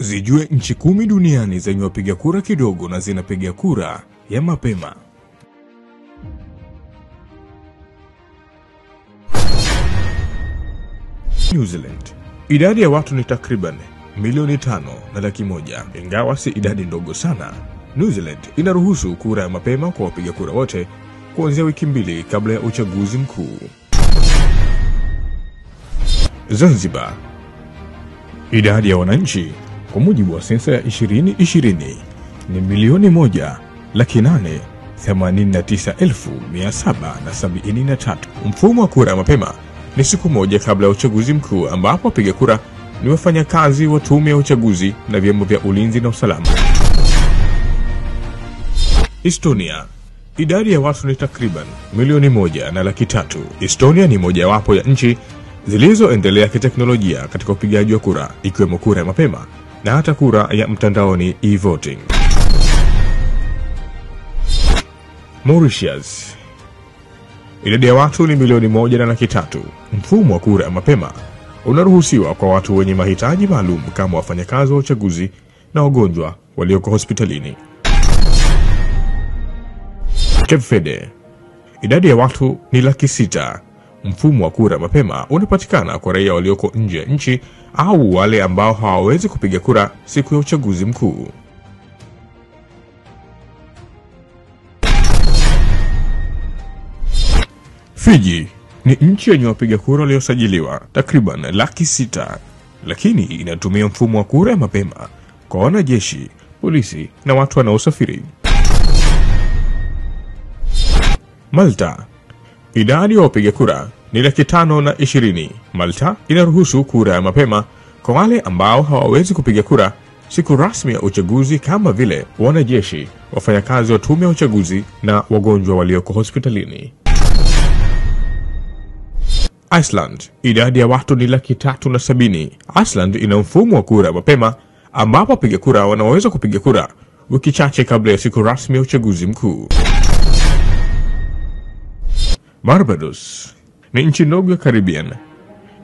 Zijue nchi 10 duniani zenye wapiga kura kidogo na zinapiga kura ya mapema. New Zealand. Idadi ya watu ni takriban milioni 5.1. Ingawa si idadi ndogo sana, New Zealand inaruhusu kura ya mapema kwa wapiga kura wote kuanzia wiki 2 kabla ya uchaguzi mkuu. Zanzibar. Idadi ya wananchi kwa mujibu wa sensa ya 2020 ni milioni 1,889,773. Mfumo wa kura ya mapema ni siku moja kabla ya uchaguzi mkuu, ambapo wapiga kura ni wafanyakazi wa tume ya uchaguzi na vyombo vya ulinzi na usalama. Estonia. Idadi ya watu ni takriban milioni 1.3. Estonia ni mojawapo ya nchi zilizoendelea kiteknolojia katika upigaji wa kura, ikiwemo kura ya mapema na hata kura ya mtandaoni e-voting. Mauritius. Idadi ya watu ni milioni 1.3. Mfumo wa kura ya mapema unaruhusiwa kwa watu wenye mahitaji maalum kama wafanyakazi wa uchaguzi na wagonjwa walioko hospitalini. Cape Verde. Idadi ya watu ni 600,000. Mfumo wa kura mapema unapatikana kwa raia walioko nje ya nchi au wale ambao hawawezi kupiga kura siku ya uchaguzi mkuu. Fiji ni nchi yenye wapiga kura waliosajiliwa takriban 600,000, lakini inatumia mfumo wa kura ya mapema kwa wanajeshi, polisi na watu wanaosafiri. Malta. Idadi ya wapiga kura ni 520,000. Malta inaruhusu kura ya mapema kwa wale ambao hawawezi kupiga kura siku rasmi ya uchaguzi kama vile wanajeshi, wafanyakazi wa tume ya uchaguzi na wagonjwa walioko hospitalini. Iceland. Idadi ya watu ni 370,000. Iceland ina mfumo wa kura ya mapema ambapo wapiga kura wanaweza kupiga kura wiki chache kabla ya siku rasmi ya uchaguzi mkuu. Barbados ni nchi ndogo ya Caribbean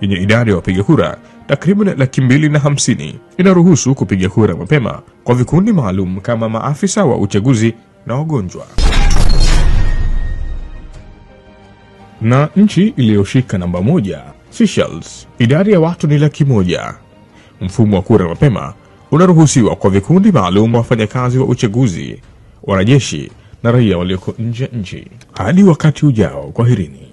yenye idadi ya wapiga kura takriban 250,000. Inaruhusu kupiga kura mapema kwa vikundi maalum kama maafisa wa uchaguzi na wagonjwa. Na nchi iliyoshika namba 1, Seychelles. Idadi ya watu ni 100,000. Mfumo wa kura mapema unaruhusiwa kwa vikundi maalum, wafanyakazi wa uchaguzi, wanajeshi na raia walioko nje nchi. Hadi wakati ujao, kwaherini.